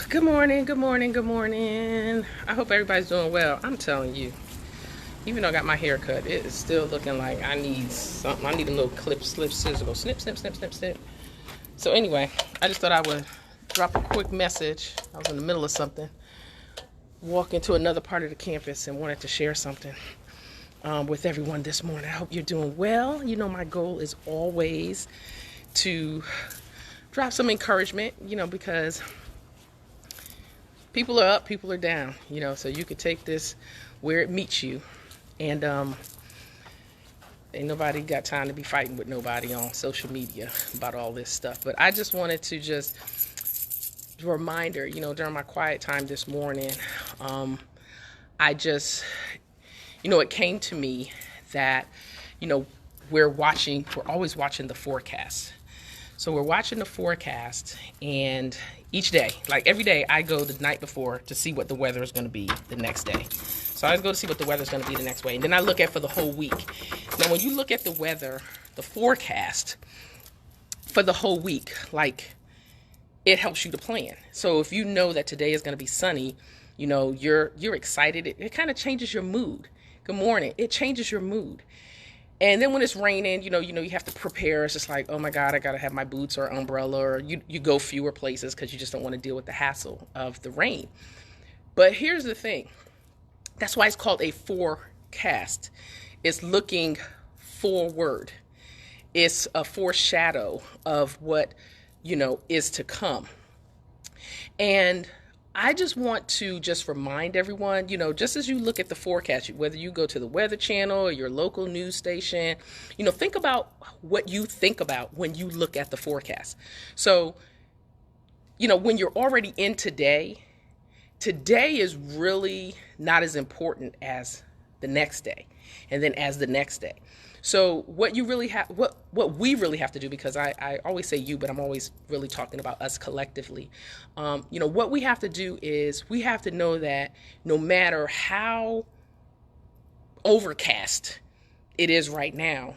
Good morning, good morning, good morning. I hope everybody's doing well. I'm telling you, even though I got my hair cut, it is still looking like I need something. I need a little clip, slip, scissor, go snip, snip, snip, snip, snip. So anyway, I just thought I would drop a quick message. I was in the middle of something, walk into another part of the campus and wanted to share something with everyone this morning. I hope you're doing well. You know, my goal is always to drop some encouragement, because people are up, people are down, so you could take this where it meets you. And ain't nobody got time to be fighting with nobody on social media about all this stuff. But I just wanted to just reminder, during my quiet time this morning, I just, it came to me that, we're always watching the forecast. So we're watching the forecast, and each day, like every day, I go the night before to see what the weather is going to be the next day. So I go to see what the weather is going to be the next way, and then I look at for the whole week. Now, when you look at the weather, the forecast for the whole week, like, it helps you to plan. So if you know that today is going to be sunny, you're excited. It kind of changes your mood. Good morning. It changes your mood. And then when it's raining, you have to prepare. It's just like, oh my God, I got to have my boots or umbrella, or you go fewer places because you just don't want to deal with the hassle of the rain. But here's the thing. That's why it's called a forecast. It's looking forward. It's a foreshadow of what, is to come. And I just want to just remind everyone, just as you look at the forecast, whether you go to the Weather Channel or your local news station, think about what you think about when you look at the forecast. So, when you're already in today is really not as important as the next day, and then as the next day. So what you really have, what we really have to do, because I always say you, but I'm always really talking about us collectively. What we have to do is we have to know that no matter how overcast it is right now,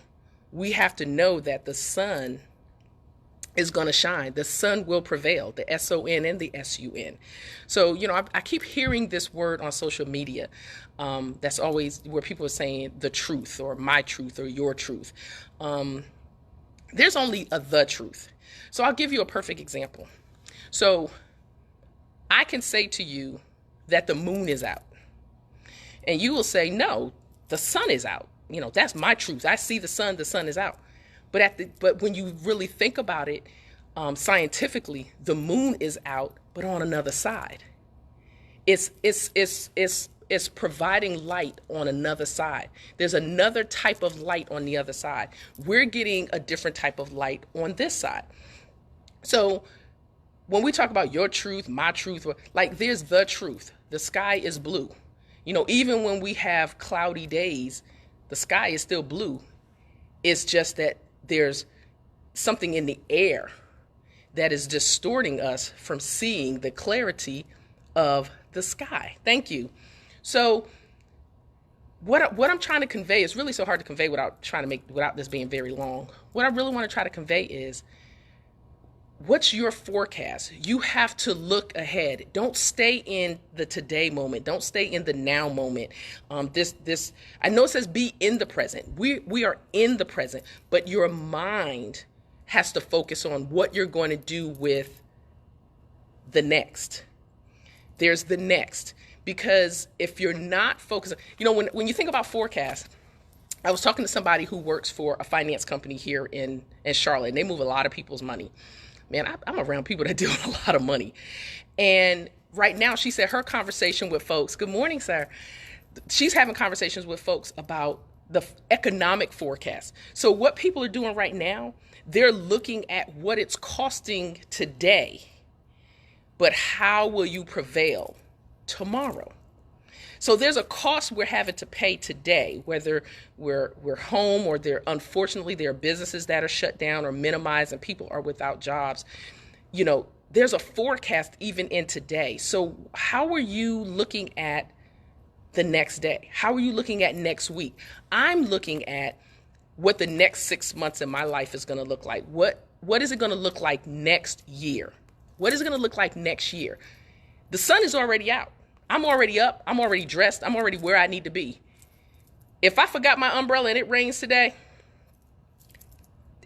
we have to know that the sun is going to shine. The sun will prevail, the S-O-N and the S-U-N. So, I keep hearing this word on social media. That's always where people are saying the truth, or my truth, or your truth. There's only the truth. So I'll give you a perfect example. So I can say to you that the moon is out, and you will say, no, the sun is out. That's my truth. I see the sun is out. But when you really think about it, scientifically, the moon is out, but on another side. It's providing light on another side. There's another type of light on the other side. We're getting a different type of light on this side. So when we talk about your truth, my truth, like, there's the truth. The sky is blue. Even when we have cloudy days, the sky is still blue. It's just that there's something in the air that is distorting us from seeing the clarity of the sky. Thank you. So what I'm trying to convey is really so hard to convey without this being very long. What I really want to try to convey is, what's your forecast? You have to look ahead. Don't stay in the today moment. Don't stay in the now moment. I know it says be in the present. We are in the present, but your mind has to focus on what you're going to do with the next. There's the next. Because if you're not focused, when you think about forecast, I was talking to somebody who works for a finance company here in Charlotte, and they move a lot of people's money. Man, I'm around people that deal with a lot of money. And right now, she said her conversation with folks, good morning, sir. She's having conversations with folks about the economic forecast. So what people are doing right now, they're looking at what it's costing today, but how will you prevail tomorrow? So there's a cost we're having to pay today, whether we're home, or unfortunately there are businesses that are shut down or minimized and people are without jobs. There's a forecast even in today. So how are you looking at the next day? How are you looking at next week? I'm looking at what the next 6 months in my life is going to look like. What is it going to look like next year? What is it going to look like next year? The sun is already out. I'm already up. I'm already dressed. I'm already where I need to be. If I forgot my umbrella and it rains today,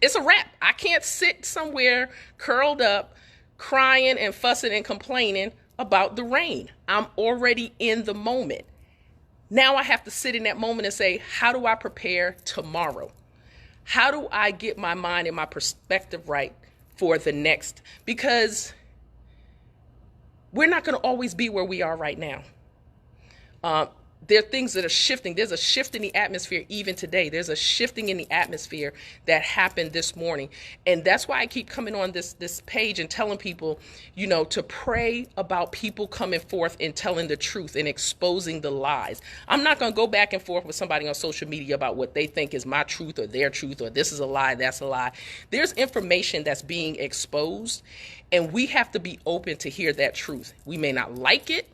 it's a wrap. I can't sit somewhere curled up, crying and fussing and complaining about the rain. I'm already in the moment. Now I have to sit in that moment and say, how do I prepare tomorrow? How do I get my mind and my perspective right for the next? Because we're not going to always be where we are right now. There are things that are shifting. There's a shift in the atmosphere even today. There's a shifting in the atmosphere that happened this morning. And that's why I keep coming on this page and telling people, to pray about people coming forth and telling the truth and exposing the lies. I'm not going to go back and forth with somebody on social media about what they think is my truth or their truth, or this is a lie, that's a lie. There's information that's being exposed, and we have to be open to hear that truth. We may not like it.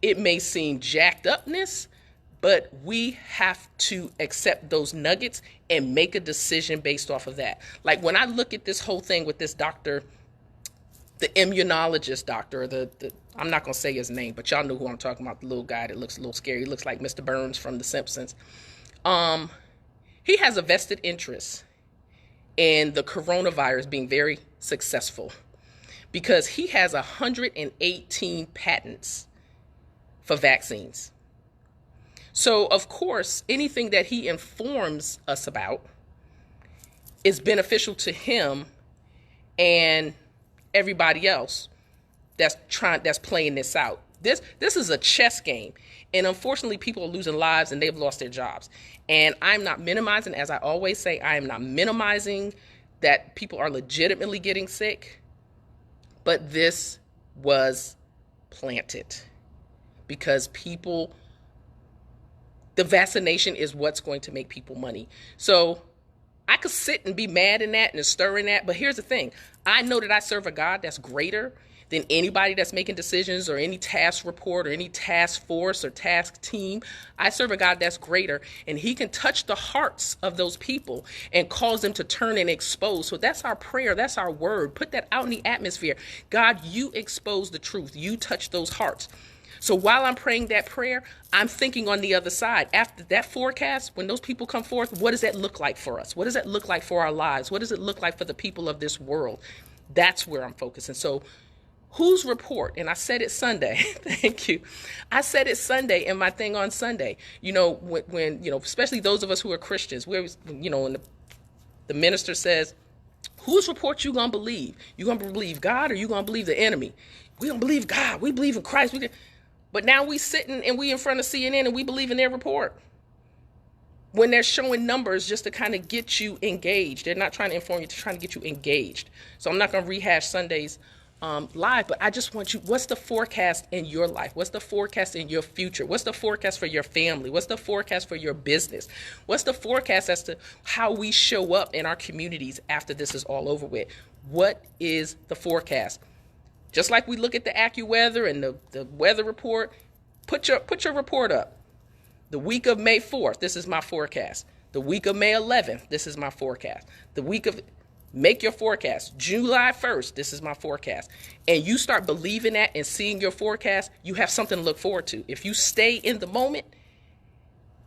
It may seem jacked upness, but we have to accept those nuggets and make a decision based off of that. Like when I look at this whole thing with this doctor, the immunologist doctor, I'm not going to say his name, but y'all know who I'm talking about, the little guy that looks a little scary. He looks like Mr. Burns from The Simpsons. He has a vested interest in the coronavirus being very successful because he has 118 patents for vaccines. So, of course, anything that he informs us about is beneficial to him and everybody else that's playing this out. This is a chess game. And unfortunately, people are losing lives and they've lost their jobs. And I'm not minimizing, as I always say, I am not minimizing that people are legitimately getting sick. But this was planted because the vaccination is what's going to make people money. So I could sit and be mad in that and stir in that. But here's the thing. I know that I serve a God that's greater than anybody that's making decisions or any task report or any task force or task team. I serve a God that's greater, and he can touch the hearts of those people and cause them to turn and expose. So that's our prayer. That's our word. Put that out in the atmosphere. God, you expose the truth. You touch those hearts. So while I'm praying that prayer, I'm thinking on the other side. After that forecast, when those people come forth, what does that look like for us? What does that look like for our lives? What does it look like for the people of this world? That's where I'm focusing. So whose report? And I said it Sunday. Thank you. I said it Sunday in my thing on Sunday. When especially those of us who are Christians, when the minister says, whose report you going to believe? You going to believe God or you going to believe the enemy? We don't believe God. We believe in Christ. But now we sitting and we in front of CNN and we believe in their report. When they're showing numbers just to kind of get you engaged. They're not trying to inform you, they're trying to get you engaged. So I'm not going to rehash Sunday's live, but I just want you, what's the forecast in your life? What's the forecast in your future? What's the forecast for your family? What's the forecast for your business? What's the forecast as to how we show up in our communities after this is all over with? What is the forecast? Just like we look at the AccuWeather and the weather report, put your report up. The week of May 4th, this is my forecast. The week of May 11th, this is my forecast. Make your forecast. July 1st, this is my forecast. And you start believing that and seeing your forecast, you have something to look forward to. If you stay in the moment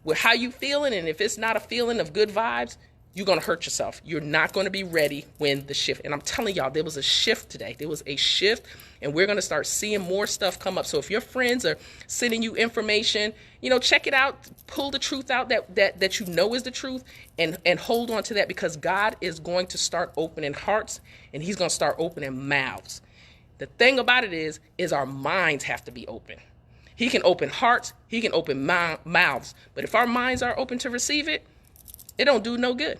with how you feeling, and if it's not a feeling of good vibes, you're going to hurt yourself. You're not going to be ready when the shift. And I'm telling y'all, there was a shift today. There was a shift, and we're going to start seeing more stuff come up. So if your friends are sending you information, check it out. Pull the truth out that you know is the truth, and hold on to that, because God is going to start opening hearts, and he's going to start opening mouths. The thing about it is our minds have to be open. He can open hearts. He can open mouths. But if our minds are open to receive it, it don't do no good.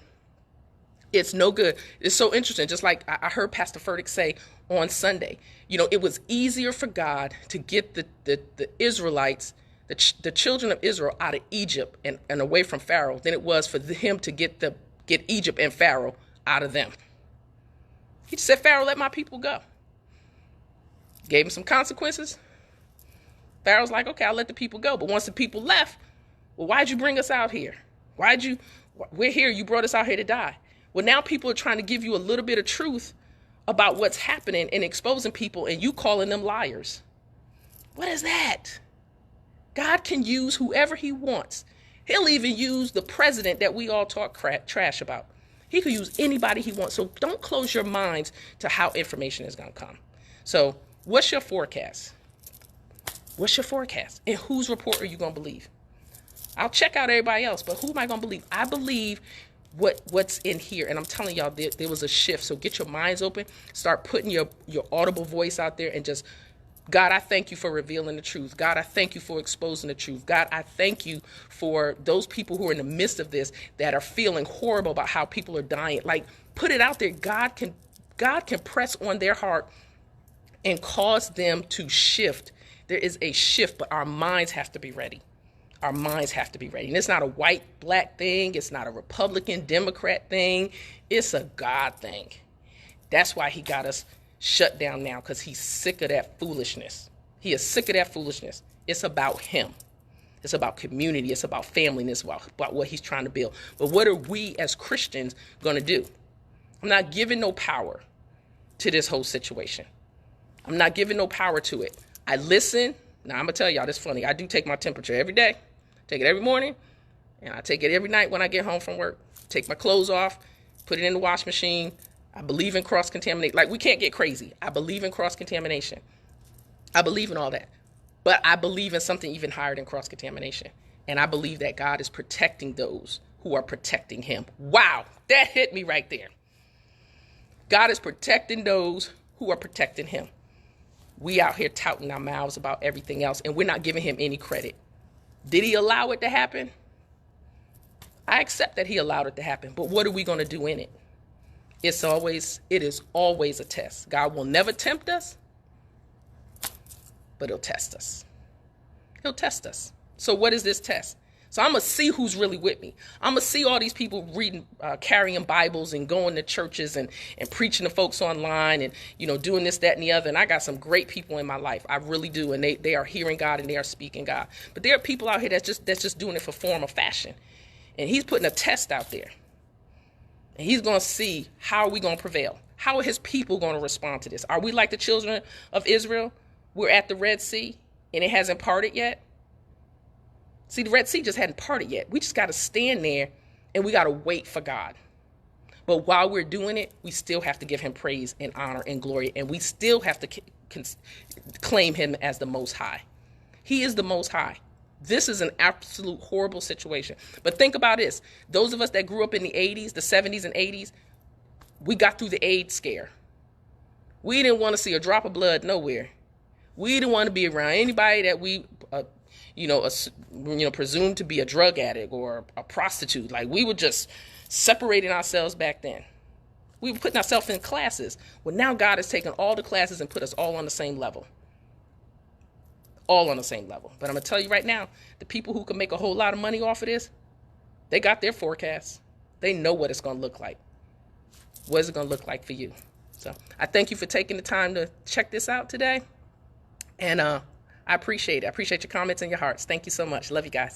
It's no good. It's so interesting. Just like I heard Pastor Furtick say on Sunday, it was easier for God to get the Israelites, the children of Israel, out of Egypt and away from Pharaoh than it was for him to get Egypt and Pharaoh out of them. He just said, Pharaoh, let my people go. Gave him some consequences. Pharaoh's like, okay, I'll let the people go. But once the people left, well, why'd you bring us out here? We're here. You brought us out here to die. Well, now people are trying to give you a little bit of truth about what's happening and exposing people, and you calling them liars. What is that? God can use whoever he wants. He'll even use the president that we all talk trash about. He could use anybody he wants. So don't close your minds to how information is going to come. So what's your forecast? What's your forecast? And whose report are you going to believe? I'll check out everybody else, but who am I going to believe? I believe what's in here. And I'm telling y'all, there was a shift. So get your minds open. Start putting your audible voice out there and just, God, I thank you for revealing the truth. God, I thank you for exposing the truth. God, I thank you for those people who are in the midst of this that are feeling horrible about how people are dying. Like, put it out there. God can press on their heart and cause them to shift. There is a shift, but our minds have to be ready. Our minds have to be ready. And it's not a white, black thing. It's not a Republican, Democrat thing. It's a God thing. That's why he got us shut down now, because he's sick of that foolishness. He is sick of that foolishness. It's about him. It's about community. It's about family. And it's about what he's trying to build. But what are we as Christians going to do? I'm not giving no power to this whole situation. I'm not giving no power to it. I listen. Now, I'm going to tell y'all this funny. I do take my temperature every day. Take it every morning. And I take it every night when I get home from work. Take my clothes off. Put it in the wash machine. I believe in cross-contamination. Like, we can't get crazy. I believe in cross-contamination. I believe in all that. But I believe in something even higher than cross-contamination. And I believe that God is protecting those who are protecting him. Wow, that hit me right there. God is protecting those who are protecting him. We out here touting our mouths about everything else, and we're not giving him any credit. Did he allow it to happen? I accept that he allowed it to happen. But what are we going to do in it? It is always a test. God will never tempt us, but he'll test us. He'll test us. So what is this test? So I'm going to see who's really with me. I'm going to see all these people reading, carrying Bibles and going to churches and preaching to folks online and, doing this, that, and the other. And I got some great people in my life. I really do. And they are hearing God and they are speaking God. But there are people out here that's just doing it for form or fashion. And he's putting a test out there. And he's going to see, how are we going to prevail? How are his people going to respond to this? Are we like the children of Israel? We're at the Red Sea and it hasn't parted yet. See, the Red Sea just hadn't parted yet. We just got to stand there and we got to wait for God. But while we're doing it, we still have to give him praise and honor and glory. And we still have to claim him as the Most High. He is the Most High. This is an absolute horrible situation. But think about this. Those of us that grew up in the 80s, the 70s and 80s, we got through the AIDS scare. We didn't want to see a drop of blood nowhere. We didn't want to be around anybody that we, presumed to be a drug addict or a prostitute. Like, we were just separating ourselves back then. We were putting ourselves in classes. Well, now God has taken all the classes and put us all on the same level. All on the same level. But I'm going to tell you right now, the people who can make a whole lot of money off of this, they got their forecasts. They know what it's going to look like. What is it going to look like for you? So I thank you for taking the time to check this out today. And I appreciate it. I appreciate your comments and your hearts. Thank you so much. Love you guys.